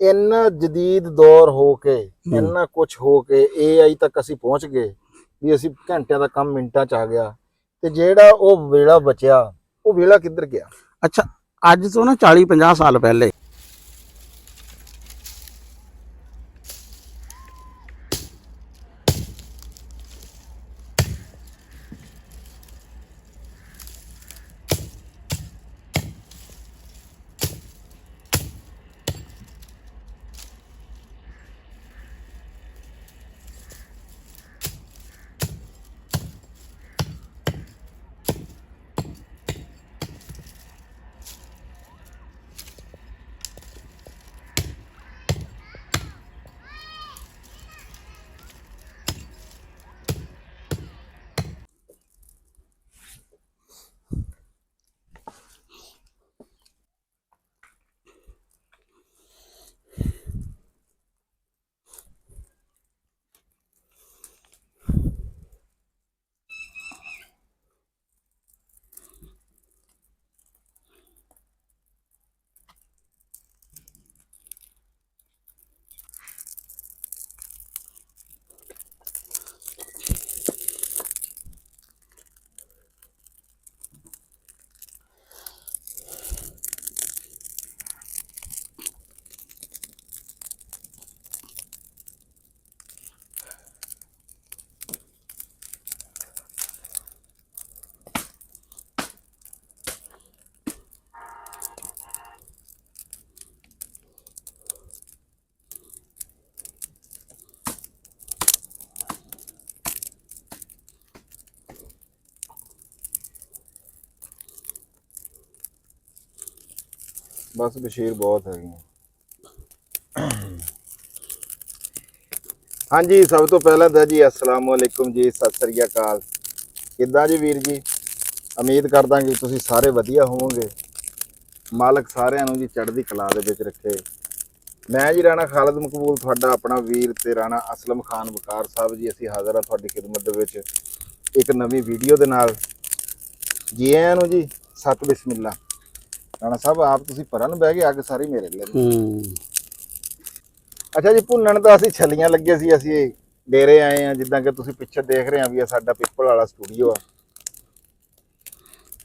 ਇੰਨਾ ਜਦੀਦ ਦੌਰ ਹੋ ਕੇ ਇੰਨਾ ਕੁਝ ਹੋ ਕੇ AI ਤੱਕ ਅਸੀਂ ਪਹੁੰਚ ਗਏ ਵੀ ਅਸੀਂ ਘੰਟਿਆਂ ਦਾ ਕੰਮ ਮਿੰਟਾਂ 'ਚ ਆ ਗਿਆ, ਤੇ ਜਿਹੜਾ ਉਹ ਵੇਲਾ ਬਚਿਆ ਉਹ ਵੇਲਾ ਕਿੱਧਰ ਗਿਆ? ਅੱਛਾ, ਅੱਜ ਤੋਂ ਨਾ 40-50 ਸਾਲ ਪਹਿਲੇ ਬਸ ਬਸ਼ੀਰ ਬਹੁਤ ਹੈਗੇ। ਹਾਂਜੀ, ਸਭ ਤੋਂ ਪਹਿਲਾਂ ਤਾਂ ਜੀ ਅਸਲਾਮ ਵਾਲੇਕੁਮ ਜੀ, ਸਤਿ ਸ੍ਰੀ ਅਕਾਲ। ਕਿੱਦਾਂ ਜੀ ਵੀਰ ਜੀ? ਉਮੀਦ ਕਰਦਾ ਕਿ ਤੁਸੀਂ ਸਾਰੇ ਵਧੀਆ ਹੋਵੋਗੇ। ਮਾਲਕ ਸਾਰਿਆਂ ਨੂੰ ਜੀ ਚੜ੍ਹਦੀ ਕਲਾ ਦੇ ਵਿੱਚ ਰੱਖੇ। ਮੈਂ ਜੀ ਰਾਣਾ ਖਾਲਦ ਮਕਬੂਲ, ਤੁਹਾਡਾ ਆਪਣਾ ਵੀਰ ਤੇ ਰਾਣਾ ਅਸਲਮ ਖਾਨ ਵਕਾਰ ਸਾਹਿਬ ਜੀ, ਅਸੀਂ ਹਾਜ਼ਰ ਹਾਂ ਤੁਹਾਡੀ ਖਿਦਮਤ ਦੇ ਵਿੱਚ ਇੱਕ ਨਵੀਂ ਵੀਡੀਓ ਦੇ ਨਾਲ। ਜੀ ਆਇਆਂ ਨੂੰ ਜੀ, ਸਤ ਬਿਸਮਿਲ੍ਲਾ। ਰਾਣਾ ਸਾਹਿਬ ਆਪ ਤੁਸੀਂ ਪਰਨ ਬਹਿ ਗਏ, ਅੱਗ ਸਾਰੀ ਮੇਰੇ ਲਈ। ਅੱਛਾ ਜੀ, ਭੁੰਨਣ ਤਾਂ ਅਸੀਂ ਛੱਲੀਆਂ ਲੱਗੇ ਸੀ, ਅਸੀਂ ਡੇਰੇ ਆਏ ਆ, ਜਿੱਦਾਂ ਕਿ ਤੁਸੀਂ ਪਿੱਛੇ ਦੇਖ ਰਹੇ ਆ ਵੀ ਇਹ ਸਾਡਾ ਪਿੱਪਲ ਵਾਲਾ ਸਟੂਡੀਓ ਆ।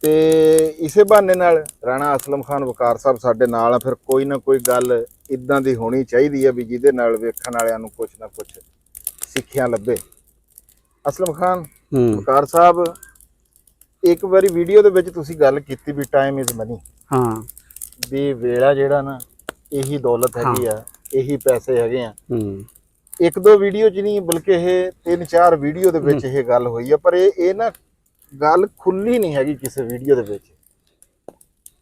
ਤੇ ਇਸੇ ਬਹਾਨੇ ਨਾਲ ਰਾਣਾ ਅਸਲਮ ਖਾਨ ਵਕਾਰ ਸਾਹਿਬ ਸਾਡੇ ਨਾਲ ਆ। ਫਿਰ ਕੋਈ ਨਾ ਕੋਈ ਗੱਲ ਇਦਾਂ ਦੀ ਹੋਣੀ ਚਾਹੀਦੀ ਆ ਵੀ ਜਿਹਦੇ ਨਾਲ ਵੇਖਣ ਵਾਲਿਆਂ ਨੂੰ ਕੁਛ ਨਾ ਕੁਛ ਸਿੱਖਿਆ ਲੱਭੇ। ਅਸਲਮ ਖਾਨ ਵਕਾਰ ਸਾਹਿਬ, ਇੱਕ ਵਾਰੀ ਵੀਡੀਓ ਦੇ ਵਿੱਚ ਤੁਸੀਂ ਗੱਲ ਕੀਤੀ ਵੀ ਟਾਈਮ ਇਜ਼ ਮਨੀ। ਹਾਂ, ਵੀ ਵੇਲਾ ਜਿਹੜਾ ਨਾ ਇਹੀ ਦੌਲਤ ਹੈਗੀ ਆ, ਇਹੀ ਪੈਸੇ ਹੈਗੇ ਆ। ਇੱਕ ਦੋ ਵੀਡੀਓ 'ਚ ਨਹੀਂ ਬਲਕਿ ਇਹ 3-4 ਵੀਡੀਓ ਦੇ ਵਿੱਚ ਇਹ ਗੱਲ ਹੋਈ ਆ, ਪਰ ਇਹ ਨਾ ਗੱਲ ਖੁੱਲੀ ਨਹੀਂ ਹੈਗੀ ਕਿਸੇ ਵੀਡੀਓ ਦੇ ਵਿੱਚ।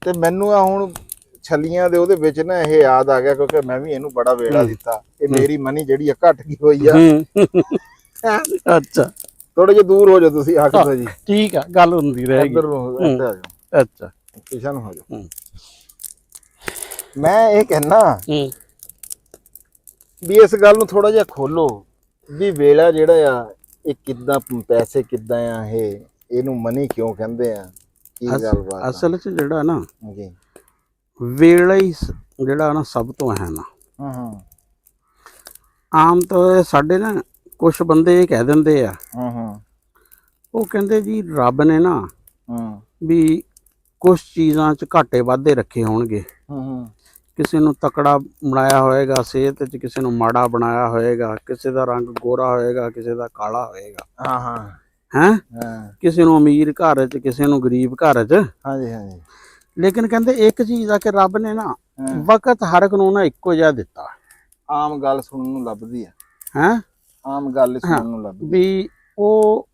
ਤੇ ਮੈਨੂੰ ਆ ਹੁਣ ਛੱਲੀਆਂ ਦੇ ਉਹਦੇ ਵਿੱਚ ਨਾ ਇਹ ਯਾਦ ਆ ਗਿਆ, ਕਿਉਂਕਿ ਮੈਂ ਵੀ ਇਹਨੂੰ ਬੜਾ ਵੇਲਾ ਦਿੱਤਾ। ਇਹ ਮੇਰੀ ਮਨੀ ਜਿਹੜੀ ਆ ਘਟ ਗਈ ਹੋਈ ਆ। ਅੱਛਾ, ਥੋੜੇ ਜਿਹਾ ਦੂਰ ਹੋ ਜਾਓ ਤੁਸੀਂ, ਆਖੋ ਜੀ। ਠੀਕ ਆ, ਗੱਲ ਹੁੰਦੀ ਰਹੇਗੀ। ਇੱਧਰ ਨੂੰ ਇੱਧਰ ਆ ਜਾਓ, ਅੱਛਾ, ਪਿਛਾ ਨੂੰ ਹੋ ਜਾਓ। ਮੈਂ ਇਹ ਕਹਿਣਾ ਵੀ ਇਸ ਗੱਲ ਨੂੰ ਥੋੜਾ ਜਿਹਾ ਖੋਲੋ ਵੀ ਵੇਲਾ ਜਿਹੜਾ ਆ ਇਹ ਕਿੱਦਾਂ, ਪੈਸੇ ਕਿੱਦਾਂ ਆ, ਇਹਨੂੰ ਮਨੀ ਕਿਉਂ ਕਹਿੰਦੇ ਆ, ਕੀ ਗੱਲਬਾਤ? ਅਸਲ 'ਚ ਜਿਹੜਾ ਨਾ ਜੀ ਵੇਲਾ ਹੀ ਜਿਹੜਾ ਨਾ ਸਭ ਤੋਂ ਅਹਿਮ ਆ। ਆਮ ਤੌਰ ਸਾਡੇ ਨਾ ਕੁਛ ਬੰਦੇ ਇਹ ਕਹਿ ਦਿੰਦੇ ਆ, ਉਹ ਕਹਿੰਦੇ ਜੀ ਰੱਬ ਨੇ ਨਾ ਵੀ ਕੁਛ ਚੀਜ਼ਾਂ 'ਚ ਘਾਟੇ ਵਾਧੇ ਰੱਖੇ ਹੋਣਗੇ। ਕਿਸੇ ਨੂੰ ਤਕੜਾ ਬਣਾਇਆ ਹੋਏਗਾ ਸਿਹਤ 'ਚ, ਕਿਸੇ ਨੂੰ ਮਾੜਾ ਬਣਾਇਆ ਹੋਏਗਾ, ਕਿਸੇ ਦਾ ਰੰਗ ਗੋਰਾ ਹੋਏਗਾ, ਕਿਸੇ ਦਾ ਕਾਲਾ ਹੋਏਗਾ। ਕਿਸੇ ਨੂੰ ਅਮੀਰ ਘਰ 'ਚ, ਕਿਸੇ ਨੂੰ ਗਰੀਬ ਘਰ 'ਚ। ਲੇਕਿਨ ਕਹਿੰਦੇ ਇੱਕ ਚੀਜ਼ ਆ ਕਿ ਰੱਬ ਨੇ ਨਾ ਵਕਤ ਹਰ ਇੱਕ ਨੂੰ ਨਾ ਇੱਕੋ ਜਿਹਾ ਦਿੱਤਾ। ਆਮ ਗੱਲ ਸੁਣਨ ਨੂੰ ਲੱਭਦੀ ਆ, ਆਮ ਗੱਲ ਸੁਣਨ ਨੂੰ ਲੱਭਦੀ ਵੀ ਉਹ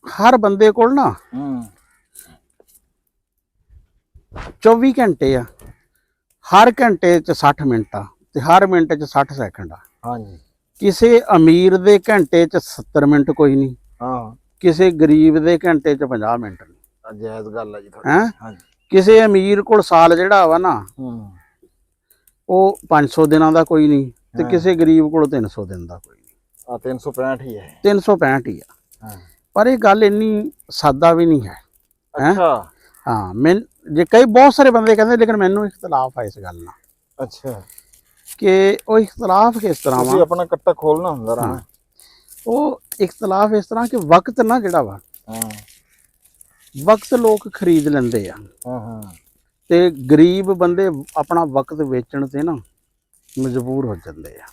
ਹਰ ਬੰਦੇ ਕੋਲ ਨਾ 24 ਘੰਟੇ ਆ, ਹਰ ਘੰਟੇ 'ਚ 60 ਮਿੰਟ ਆ, ਤੇ ਹਰ ਮਿੰਟ 'ਚ 60 ਸੈਕਿੰਡ ਆ। ਹਾਂਜੀ, ਕਿਸੇ ਅਮੀਰ ਦੇ ਘੰਟੇ 'ਚ 70 ਮਿੰਟ ਕੋਈ ਨਹੀਂ, ਕਿਸੇ ਗਰੀਬ ਦੇ ਘੰਟੇ 'ਚ 50 ਮਿੰਟ ਨਹੀਂ। ਜਾਇਜ਼ ਗੱਲ ਆ ਜੀ ਤੁਹਾਡੀ। ਕਿਸੇ ਅਮੀਰ ਕੋਲ ਸਾਲ ਜਿਹੜਾ ਵਾ ਨਾ ਉਹ 500 ਦਿਨਾਂ ਦਾ ਕੋਈ ਨਹੀਂ, ਤੇ ਕਿਸੇ ਗਰੀਬ ਕੋਲ 300 ਦਿਨ ਦਾ ਕੋਈ ਨਹੀਂ। 365 ਹੀ ਹੈ, 365 ਹੀ ਆ। ਪਰ ਇਹ ਗੱਲ ਇੰਨੀ ਸਾਦਾ ਵੀ ਨਹੀਂ ਹੈ। ਅੱਛਾ, ਹਾਂ, ਮੈਂ ਜੇ ਕਈ ਬਹੁਤ ਸਾਰੇ ਬੰਦੇ ਕਹਿੰਦੇ, ਲੇਕਿਨ ਮੈਨੂੰ ਇਖਤਲਾਫ ਆ ਇਸ ਗੱਲ ਨਾਲ। ਅੱਛਾ ਕਿ ਉਹ ਇਖਤਲਾਫ ਕਿਸ ਤਰ੍ਹਾਂ ਤੁਸੀਂ ਵਾ, ਆਪਣਾ ਕੱਟਾ ਖੋਲਣਾ ਹੁੰਦਾ ਰਾਣਾ। ਉਹ ਇਖਤਲਾਫ ਇਸ ਤਰ੍ਹਾਂ ਕਿ ਵਕਤ ਨਾ ਜਿਹੜਾ ਵਾ, ਹਾਂ ਵਕਤ ਲੋਕ ਖਰੀਦ ਲੈਂਦੇ ਆ ਹਾਂ ਹਾਂ ਤੇ ਗਰੀਬ ਬੰਦੇ ਆਪਣਾ ਵਕਤ ਵੇਚਣ ਤੇ ਨਾ ਮਜਬੂਰ ਹੋ ਜਾਂਦੇ ਆ।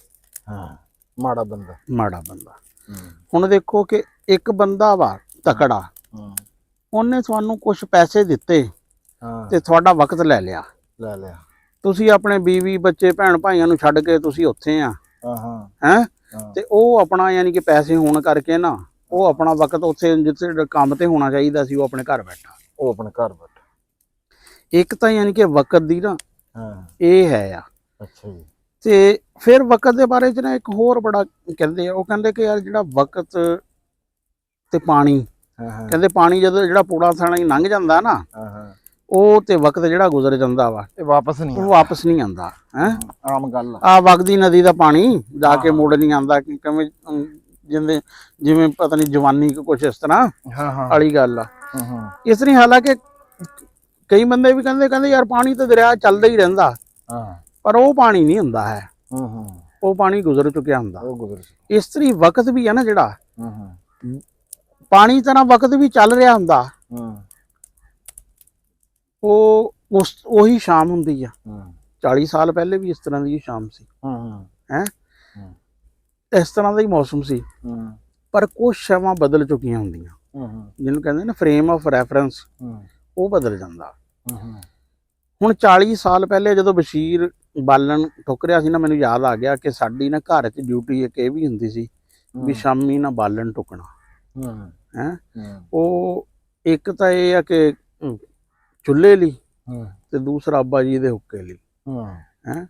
ਹਾਂ ਮਾੜਾ ਬੰਦਾ। ਮਾੜਾ ਬੰਦਾ। ਹੁਣ ਦੇਖੋ ਕਿ ਇੱਕ ਬੰਦਾ ਵਾ ਤਕੜਾ, ਉਹਨੇ ਤੁਹਾਨੂੰ ਕੁਝ ਪੈਸੇ ਦਿੱਤੇ ਹਾਂ ਤੇ ਤੁਹਾਡਾ ਵਕਤ ਲੈ ਲਿਆ। ਲੈ ਲਿਆ। ਤੁਸੀਂ ਆਪਣੇ ਬੀਵੀ ਬੱਚੇ ਭੈਣ ਭਾਈਆਂ ਨੂੰ ਛੱਡ ਕੇ ਤੁਸੀਂ ਉੱਥੇ ਆ ਹਾਂ ਹਾਂ ਹੈ, ਤੇ ਉਹ ਆਪਣਾ ਯਾਨੀ ਕਿ ਪੈਸੇ ਹੋਣ ਕਰਕੇ ਨਾ ਉਹ ਆਪਣਾ ਵਕਤ ਉੱਥੇ ਜਿੱਥੇ ਕੰਮ ਤੇ ਹੋਣਾ ਚਾਹੀਦਾ ਸੀ ਉਹ ਆਪਣੇ ਘਰ ਬੈਠਾ। ਉਹ ਆਪਣੇ ਘਰ ਬੈਠਾ। ਇੱਕ ਤਾਂ ਯਾਨੀ ਕਿ ਵਕਤ ਦੀ ਨਾ ਹਾਂ ਇਹ ਹੈ ਆ। ਅੱਛਾ ਜੀ। ਤੇ ਫਿਰ ਵਕਤ ਦੇ ਬਾਰੇ ਚ ਨਾ ਇੱਕ ਹੋਰ ਬੜਾ ਕਹਿੰਦੇ ਆ, ਉਹ ਕਹਿੰਦੇ ਕਿ ਯਾਰ ਜਿਹੜਾ ਵਕਤ ਤੇ ਪਾਣੀ, ਹਾਂ ਹਾਂ ਕਹਿੰਦੇ ਪਾਣੀ ਜਦੋਂ ਜਿਹੜਾ ਪੂੜਾ ਥਾਣਾ ਹੀ ਲੰਘ ਜਾਂਦਾ ਨਾ, ਹਾਂ ਹਾਂ ਉਹ ਤੇ ਵਕਤ ਜਿਹੜਾ ਗੁਜ਼ਰ ਜਾਂਦਾ ਵਾ ਇਹ ਵਾਪਸ ਨਹੀਂ ਉਹ ਵਾਪਸ ਨਹੀਂ ਆਉਂਦਾ ਹੈ। ਆਮ ਗੱਲ ਆ। ਆ ਵਗਦੀ ਨਦੀ ਦਾ ਪਾਣੀ ਜਾ ਕੇ ਮੁੜ ਨਹੀਂ ਆਉਂਦਾ, ਕਿ ਕਿਵੇਂ ਜਿਵੇਂ ਪਤਾ ਨਹੀਂ ਜਵਾਨੀ ਕੁਛ ਇਸ ਤਰ੍ਹਾਂ ਹਾਂ ਹਾਂ ਵਾਲੀ ਗੱਲ ਆ। ਹਾਂ ਹਾਂ ਇਸ ਤਰ੍ਹਾਂ ਹਾਲਾਂਕਿ ਕਈ ਬੰਦੇ ਵੀ ਕਹਿੰਦੇ ਯਾਰ ਪਾਣੀ ਤਾਂ ਦਰਿਆ ਚੱਲਦਾ ਹੀ ਰਹਿੰਦਾ, ਹਾਂ ਪਰ ਉਹ ਪਾਣੀ ਨਹੀਂ ਹੁੰਦਾ ਹੈ, ਹਾਂ ਹਾਂ ਉਹ ਪਾਣੀ ਗੁਜ਼ਰ ਚੁੱਕਿਆ ਹੁੰਦਾ। ਉਹ ਗੁਜ਼ਰ। ਇਸ ਤਰ੍ਹਾਂ ਵਕਤ ਵੀ ਹੈ ਨਾ ਜਿਹੜਾ, ਹਾਂ ਹਾਂ ਪਾਣੀ ਤਰ੍ਹਾਂ ਵਕਤ ਵੀ ਚੱਲ ਰਿਹਾ ਹੁੰਦਾ, ਹਾਂ ਉਹ ਉਹੀ ਸ਼ਾਮ ਹੁੰਦੀ ਆ। ਹਾਂ 40 ਸਾਲ ਪਹਿਲੇ ਵੀ ਇਸ ਤਰ੍ਹਾਂ ਦੀ ਸ਼ਾਮ ਸੀ ਹਾਂ ਹਾਂ ਹੈ, ਇਸ ਤਰ੍ਹਾਂ ਦਾ ਹੀ ਮੌਸਮ ਸੀ, ਹਾਂ ਪਰ ਕੁਝ ਸ਼ੈਵਾਂ ਬਦਲ ਚੁੱਕੀਆਂ ਹੁੰਦੀਆਂ, ਜਿਹਨੂੰ ਕਹਿੰਦੇ ਨਾ ਫਰੇਮ ਆਫ ਰੈਫਰੈਂਸ, ਉਹ ਬਦਲ ਜਾਂਦਾ। ਹੁਣ 40 ਸਾਲ ਪਹਿਲੇ ਜਦੋਂ ਬਸ਼ੀਰ ਬਾਲਣ ਠੁਕਰਿਆ ਸੀ ਨਾ, ਮੈਨੂੰ ਯਾਦ ਆ ਗਿਆ ਕਿ ਸਾਡੀ ਨਾ ਘਰ 'ਚ ਡਿਊਟੀ ਇੱਕ ਇਹ ਵੀ ਹੁੰਦੀ ਸੀ ਵੀ ਸ਼ਾਮੀ ਨਾ ਬਾਲਣ ਟੁਕਣਾ ਹੈ। ਉਹ ਇੱਕ ਤਾਂ ਇਹ ਆ ਕਿ ਚੁੱਲ੍ਹੇ ਲਈ ਤੇ ਦੂਸਰਾ ਅੱਬਾ ਜੀ ਦੇ ਹੁੱਕੇ ਲਈ ਹੈ,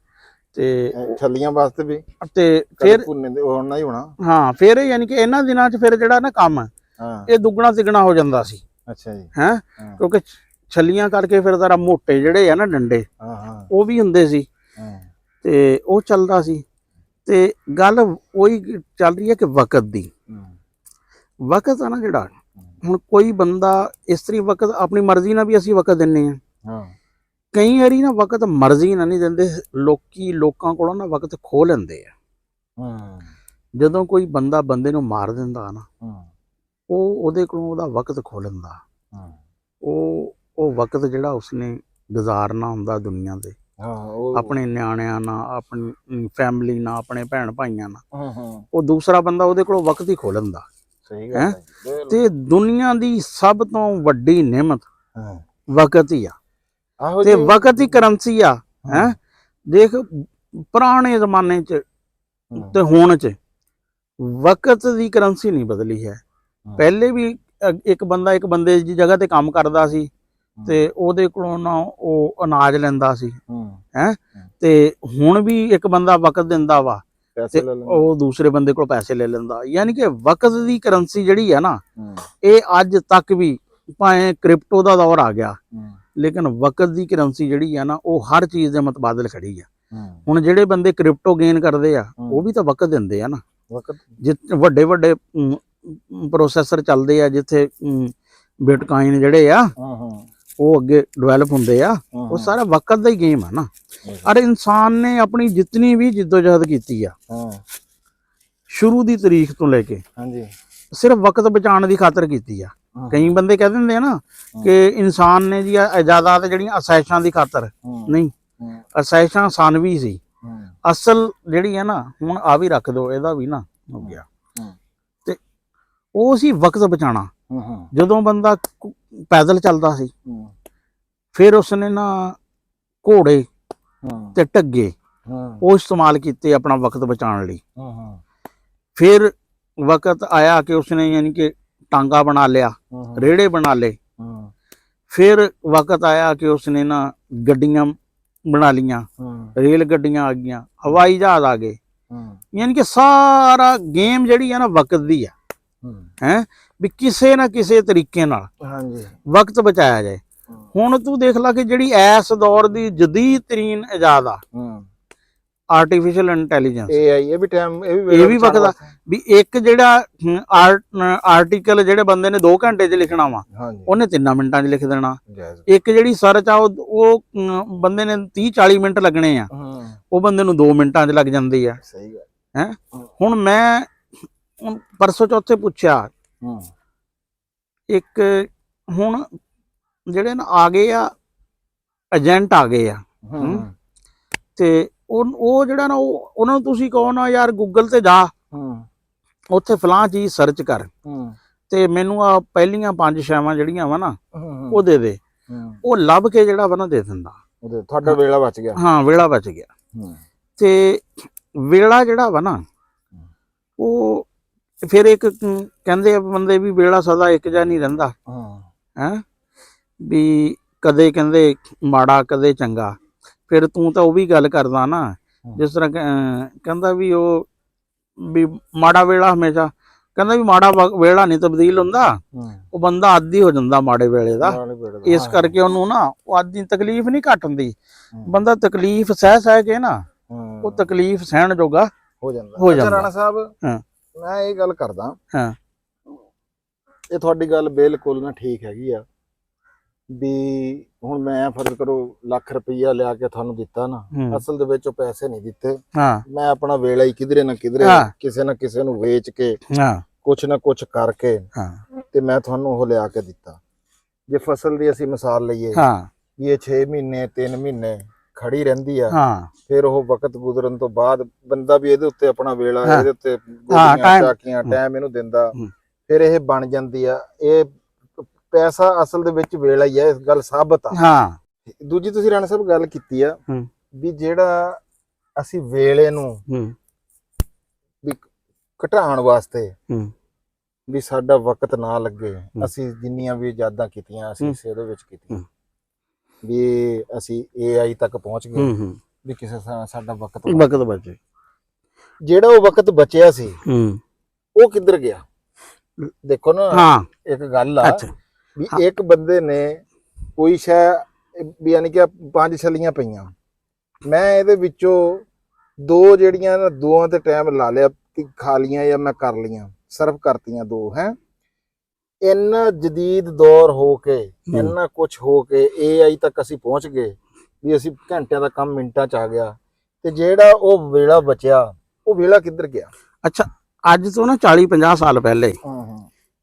ਤੇ ਛੱਲੀਆਂ ਵਾਸਤੇ ਵੀ, ਤੇ ਫਿਰ ਭੁੰਨੇ ਦੇ ਹੋਣਾ ਹੀ ਹੋਣਾ। ਹਾਂ ਫਿਰ ਯਾਨੀ ਕਿ ਇਹਨਾਂ ਦਿਨਾਂ 'ਚ ਫਿਰ ਜਿਹੜਾ ਨਾ ਕੰਮ ਇਹ ਦੁੱਗਣਾ ਤਿੱਗਣਾ ਹੋ ਜਾਂਦਾ ਸੀ। ਅੱਛਾ ਜੀ। ਹੈ ਕਿਉਂਕਿ ਛੱਲੀਆਂ ਕਰਕੇ ਫਿਰ ਜ਼ਰਾ ਮੋਟੇ ਜਿਹੜੇ ਆ ਨਾ ਡੰਡੇ ਉਹ ਵੀ ਹੁੰਦੇ ਸੀ, ਤੇ ਉਹ ਚੱਲਦਾ ਸੀ। ਤੇ ਗੱਲ ਉਹੀ ਚੱਲ ਰਹੀ ਹੈ ਕਿ ਵਕਤ ਦੀ, ਵਕਤ ਆ ਨਾ ਜਿਹੜਾ, ਹੁਣ ਕੋਈ ਬੰਦਾ ਇਸ ਤਰੀ ਵਕਤ ਆਪਣੀ ਮਰਜ਼ੀ ਨਾਲ ਵੀ ਅਸੀਂ ਵਕਤ ਦਿੰਨੇ ਆ, ਕਈ ਵਾਰੀ ਨਾ ਵਕਤ ਮਰਜ਼ੀ ਨਾਲ ਨਹੀਂ ਦਿੰਦੇ, ਲੋਕਾਂ ਕੋਲੋਂ ਨਾ ਵਕਤ ਖੋਹ ਲੈਂਦੇ ਆ। ਜਦੋਂ ਕੋਈ ਬੰਦਾ ਬੰਦੇ ਨੂੰ ਮਾਰ ਦਿੰਦਾ ਨਾ, ਉਹ ਉਹਦੇ ਕੋਲੋਂ ਉਹਦਾ ਵਕਤ ਖੋਹ ਲੈਂਦਾ। ਉਹ ਵਕਤ ਜਿਹੜਾ ਉਸਨੇ ਗੁਜ਼ਾਰਨਾ ਹੁੰਦਾ ਦੁਨੀਆ ਤੇ, ਆਪਣੇ ਨਿਆਣਿਆਂ ਨਾਲ, ਆਪਣੀ ਫੈਮਿਲੀ ਨਾਲ, ਆਪਣੇ ਭੈਣ ਭਾਈਆਂ ਨਾਲ, ਉਹ ਦੂਸਰਾ ਬੰਦਾ ਉਹਦੇ ਕੋਲੋਂ ਵਕਤ ਹੀ ਖੋਹ ਲੈਂਦਾ। ਹੈ ਤੇ ਦੁਨੀਆ ਦੀ ਸਭ ਤੋਂ ਵੱਡੀ ਨਿਮਤ ਵਕਤ ਹੀ ਆ, ਤੇ ਵਕਤ ਹੀ ਕਰੰਸੀ ਆ। ਹੈ ਦੇਖ ਪੁਰਾਣੇ ਜ਼ਮਾਨੇ 'ਚ ਤੇ ਹੁਣ 'ਚ ਵਕਤ ਦੀ ਕਰੰਸੀ ਨਹੀਂ ਬਦਲੀ ਹੈ। ਪਹਿਲੇ ਵੀ ਇੱਕ ਬੰਦਾ ਇੱਕ ਬੰਦੇ ਦੀ ਜਗ੍ਹਾ ਤੇ ਕੰਮ ਕਰਦਾ ਸੀ ਤੇ ਉਹਦੇ ਕੋਲੋਂ ਨਾ ਉਹ ਅਨਾਜ ਲੈਂਦਾ ਸੀ ਹੈ, ਤੇ ਹੁਣ ਵੀ ਇੱਕ ਬੰਦਾ ਵਕਤ ਦਿੰਦਾ ਵਾ ਤੇ ਉਹ ਦੂਸਰੇ ਬੰਦੇ ਕੋਲ ਪੈਸੇ ਲੈ ਲੈਂਦਾ। ਯਾਨੀ ਕਿ ਵਕਤ ਦੀ ਕਰੰਸੀ ਜਿਹੜੀ ਹੈ ਨਾ, ਇਹ ਅੱਜ ਤੱਕ ਵੀ, ਭਾਵੇਂ ਕ੍ਰਿਪਟੋ ਦਾ ਦੌਰ ਆ ਗਿਆ, ਲੇਕਿਨ ਵਕਤ ਦੀ ਕਰੰਸੀ ਜਿਹੜੀ ਆ ਨਾ ਉਹ ਹਰ ਚੀਜ਼ ਦੇ ਮੁਤਬਾਦਲ ਖੜੀ ਆ। ਹੁਣ ਜਿਹੜੇ ਬੰਦੇ ਕ੍ਰਿਪਟੋ ਗੇਨ ਕਰਦੇ ਆ ਉਹ ਵੀ ਤਾਂ ਵਕਤ ਦਿੰਦੇ ਆ ਨਾ। ਵੱਡੇ ਵੱਡੇ ਪ੍ਰੋਸੈਸਰ ਚੱਲਦੇ ਆ ਜਿੱਥੇ ਬਿਟਕਾਇਨ ਜਿਹੜੇ ਆ ਉਹ ਅੱਗੇ ਡਿਵੈਲਪ ਹੁੰਦੇ ਆ, ਉਹ ਸਾਰਾ ਵਕਤ ਦਾ ਹੀ ਗੇਮ ਆ ਨਾ। ਅਰ ਇਨਸਾਨ ਨੇ ਆਪਣੀ ਜਿਤਨੀ ਵੀ ਜਿੱਦੋਜਹਿਦ ਕੀਤੀ ਆ ਸ਼ੁਰੂ ਦੀ ਤਾਰੀਖ ਤੋਂ ਲੈ ਕੇ, ਸਿਰਫ ਵਕਤ ਬਚਾਉਣ ਦੀ ਖਾਤਰ ਕੀਤੀ ਆ। ਕਈ ਬੰਦੇ ਕਹਿ ਦਿੰਦੇ ਆ ਨਾ ਕਿ ਇਨਸਾਨ ਨੇ ਜੀ ਇਜਾਦਾਤ ਜਿਹੜੀਆਂ ਅਸਾਇਸ਼ਾਂ ਦੀ ਖਾਤਰ, ਨਹੀਂ, ਅਸਾਇਸ਼ਾਂ ਸਾਨਵੀ ਸੀ, ਅਸਲ ਜਿਹੜੀ ਹੈ ਨਾ, ਹੁਣ ਆ ਵੀ ਰੱਖ ਦੋ, ਇਹਦਾ ਵੀ ਨਾ ਹੋ ਗਿਆ, ਤੇ ਉਹ ਸੀ ਵਕਤ ਬਚਾਉਣਾ। ਜਦੋਂ ਬੰਦਾ ਪੈਦਲ ਚੱਲਦਾ ਸੀ, ਫਿਰ ਉਸਨੇ ਨਾ ਘੋੜੇ ਤੇ ਢੱਗੇ ਉਹ ਇਸਤੇਮਾਲ ਕੀਤੇ ਆਪਣਾ ਵਕਤ ਬਚਾਉਣ ਲਈ। ਫਿਰ ਵਕਤ ਆਇਆ ਕਿ ਉਸਨੇ ਯਾਨੀ ਕਿ ਟਾਂਗਾ ਬਣਾ ਲਿਆ, ਰੇੜੇ ਬਣਾ ਲਏ। ਫਿਰ ਵਕਤ ਆਇਆ ਕਿ ਉਸਨੇ ਨਾ ਗੱਡੀਆਂ ਬਣਾ ਲੀਆਂ, ਰੇਲ ਗੱਡੀਆਂ ਆ ਗਈਆਂ, ਹਵਾਈ ਜਹਾਜ਼ ਆ ਗਏ। ਯਾਨੀ ਕਿ ਸਾਰਾ ਗੇਮ ਜਿਹੜੀ ਆ ਨਾ ਵਕਤ ਦੀ ਆ, ਹੈ ਵੀ ਕਿਸੇ ਨਾ ਕਿਸੇ ਤਰੀਕੇ ਨਾਲ ਵਕਤ ਬਚਾਇਆ ਜਾਏ। ਹੁਣ ਤੂੰ ਦੇਖ ਲਾ ਕਿ ਜਿਹੜੀ ਐਸ ਦੌਰ ਦੀ ਜਦੀਦ ਤਰੀਨ ਇਜਾਦ ਆ, ਆਰਟੀਫੀਸ਼ੀਅਲ ਇੰਟੈਲੀਜੈਂਸ। AI ਇਹ ਵੀ ਟਾਈਮ ਇਹ ਵੀ ਵਕਤ ਵੀ ਇੱਕ ਜਿਹੜਾ ਆਰਟੀਕਲ ਜਿਹੜੇ ਬੰਦੇ ਨੇ 2 ਘੰਟੇ 'ਚ ਲਿਖਣਾ ਵਾ, ਹਾਂਜੀ ਉਹਨੇ 3 ਮਿੰਟਾਂ 'ਚ ਲਿਖ ਦੇਣਾ। ਜਾਇਜ਼। ਇੱਕ ਜਿਹੜੀ ਸਰਚ ਆ ਉਹ ਬੰਦੇ ਨੇ 30-40 ਮਿੰਟ ਲੱਗਣੇ ਆ, ਉਹ ਬੰਦੇ ਨੂੰ 2 ਮਿੰਟਾਂ 'ਚ ਲੱਗ ਜਾਂਦੀ ਆ। ਸਹੀ ਗੱਲ ਹੈ। ਹੁਣ ਮੈਂ ਪਰਸੋਂ ਚੌਥੇ ਪੁੱਛਿਆ ਇੱਕ, ਹੁਣ ਜਿਹੜੇ ਨਾ ਆ ਗਏ ਆ ਏਜੰਟ ਆ ਗਏ ਆ, ਤੇ ਉਹ ਜਿਹੜਾ ਨਾ ਉਹਨਾਂ ਨੂੰ ਤੁਸੀਂ ਕਹੋ ਨਾ ਯਾਰ ਗੂਗਲ ਤੇ ਜਾ, ਉੱਥੇ ਫਲਾਂ ਚੀਜ਼ ਸਰਚ ਕਰ ਤੇ ਮੈਨੂੰ ਆ ਪਹਿਲੀਆਂ 5 ਸ਼ੈਵਾਂ ਜਿਹੜੀਆਂ ਵਾ ਨਾ ਉਹ ਦੇ ਦੇ, ਉਹ ਲੱਭ ਕੇ ਜਿਹੜਾ ਵਾ ਨਾ ਦੇ ਦਿੰਦਾ। ਤੁਹਾਡਾ ਵੇਲਾ ਬਚ ਗਿਆ। ਹਾਂ, ਵੇਲਾ ਬਚ ਗਿਆ। ਤੇ ਵੇਲਾ ਜਿਹੜਾ ਵਾ ਨਾ ਉਹ ਫਿਰ ਇੱਕ ਕਹਿੰਦੇ ਆ ਬੰਦੇ ਵੀ ਵੇਲਾ ਸਦਾ ਇੱਕ ਜਿਹਾ ਨਹੀਂ ਰਹਿੰਦਾ ਹੈ, ਵੀ ਕਦੇ ਕਹਿੰਦੇ ਮਾੜਾ ਕਦੇ ਚੰਗਾ। ਫਿਰ ਤੂੰ ਤਾਂ ਉਹ ਵੀ ਗੱਲ ਕਰਦਾ ਨਾ, ਜਿਸ ਤਰ੍ਹਾਂ ਕਹਿੰਦਾ ਵੀ ਉਹ ਵੀ ਮਾੜਾ ਵੇਲਾ ਹਮੇਸ਼ਾ, ਕਹਿੰਦਾ ਵੀ ਮਾੜਾ ਵੇਲਾ ਨਹੀਂ ਤਬਦੀਲ ਹੁੰਦਾ, ਉਹ ਬੰਦਾ ਆਦੀ ਹੋ ਜਾਂਦਾ ਮਾੜੇ ਵੇਲੇ ਦਾ। ਇਸ ਕਰਕੇ ਉਹਨੂੰ ਨਾ ਉਹ ਆਦੀ ਤਕਲੀਫ ਨਹੀਂ ਘੱਟ ਹੁੰਦੀ, ਬੰਦਾ ਤਕਲੀਫ ਸਹਿ ਕੇ ਨਾ ਉਹ ਤਕਲੀਫ ਸਹਿਣ ਜੋਗਾ ਹੋ ਜਾਂਦਾ। ਰਾਣਾ ਸਾਹਿਬ ਮੈਂ ਇਹ ਗੱਲ ਕਰਦਾ, ਇਹ ਤੁਹਾਡੀ ਗੱਲ ਬਿਲਕੁਲ ਨਾ ਠੀਕ ਹੈਗੀ ਆ ਵੀ ਹੁਣ ਮੈਂ ਫਰਜ਼ ਕਰੋ ਲੱਖ ਰੁਪਈਆ ਲਿਆ ਕੇ ਤੁਹਾਨੂੰ ਦਿੱਤਾ ਨਾ, ਅਸਲ ਦੇ ਵਿੱਚ ਉਹ ਪੈਸੇ ਨਹੀਂ ਦਿੱਤੇ, ਮੈਂ ਆਪਣਾ ਵੇਲਾ ਹੀ ਕਿਧਰੇ ਨਾ ਕਿਧਰੇ ਕਿਸੇ ਨਾ ਕਿਸੇ ਨੂੰ ਵੇਚ ਕੇ ਕੁਛ ਨਾ ਕੁਛ ਕਰਕੇ ਤੇ ਮੈਂ ਤੁਹਾਨੂੰ ਉਹ ਲਿਆ ਕੇ ਦਿੱਤਾ। ਜੇ ਫਸਲ ਦੀ ਅਸੀਂ ਮਿਸਾਲ ਲਈਏ ਵੀ ਇਹ 6 ਮਹੀਨੇ 3 ਮਹੀਨੇ ਖੜੀ ਰਹਿੰਦੀ ਆ, ਫਿਰ ਉਹ ਵਕਤ ਗੁਜ਼ਰਨ ਤੋਂ ਬਾਅਦ ਬੰਦਾ ਵੀ ਇਹਦੇ ਉੱਤੇ ਆਪਣਾ ਵੇਲਾ ਇਹਦੇ ਉੱਤੇ ਚਾਕੀਆਂ ਟਾਈਮ ਇਹਨੂੰ ਦਿੰਦਾ, ਫਿਰ ਇਹ ਬਣ ਜਾਂਦੀ ਆ। ਇਹ ਪੈਸਾ ਅਸਲ ਦੇ ਵਿੱਚ ਵੇਲਾ ਹੀ ਹੈ, ਇਸ ਗੱਲ ਸਾਬਤ ਆ। ਦੂਜੀ ਤੁਸੀਂ ਰਾਣਾ ਸਾਹਿਬ ਗੱਲ ਕੀਤੀ ਆ ਵੀ ਜਿਹੜਾ ਅਸੀਂ ਵੇਲੇ ਨੂੰ ਵੀ ਘਟਾਉਣ ਵਾਸਤੇ ਵੀ ਸਾਡਾ ਵਕਤ ਨਾ ਲੱਗੇ, ਅਸੀਂ ਜਿੰਨੀਆਂ ਵੀ ਯਾਦਾਂ ਕੀਤੀਆਂ ਅਸੀਂ ਉਹਦੇ ਵਿੱਚ ਕੀਤੀਆਂ ਵੀ ਅਸੀਂ AI ਤੱਕ ਪਹੁੰਚ ਗਏ ਵੀ ਕਿਸੇ ਸਾਡਾ ਵਕਤ ਬਚੇ। ਜਿਹੜਾ ਉਹ ਵਕਤ ਬਚਿਆ ਸੀ ਉਹ ਕਿੱਧਰ ਗਿਆ? ਦੇਖੋ ਨਾ, ਇੱਕ ਗੱਲ ਆ ਵੀ ਇੱਕ ਬੰਦੇ ਨੇ ਕੋਈ ਸ਼ੈ ਵੀ ਯਾਨੀ ਕਿ 5 ਛੱਲੀਆਂ ਪਈਆਂ, ਮੈਂ ਇਹਦੇ ਵਿੱਚੋਂ 2 ਜਿਹੜੀਆਂ ਨਾ 2 ਤੇ ਟਾਈਮ ਲਾ ਲਿਆ ਕਿ ਖਾ ਲੀਆਂ ਜਾਂ ਮੈਂ ਕਰ ਲੀਆਂ, ਸਰਵ ਕਰਤੀਆਂ 2 ਹੈ। ਇੰਨਾ ਜਦੀਦ ਦੌਰ ਹੋ ਕੇ ਇੰਨਾ ਕੁਝ ਹੋ ਕੇ AI ਤੱਕ ਅਸੀਂ ਪਹੁੰਚ ਗਏ ਵੀ ਅਸੀਂ ਘੰਟਿਆਂ ਦਾ ਕੰਮ ਮਿੰਟਾਂ 'ਚ ਆ ਗਿਆ, ਤੇ ਜਿਹੜਾ ਉਹ ਵੇਲਾ ਬਚਿਆ ਉਹ ਵੇਲਾ ਕਿੱਧਰ ਗਿਆ? ਅੱਛਾ, ਅੱਜ ਤੋਂ ਨਾ 40-50 ਸਾਲ ਪਹਿਲੇ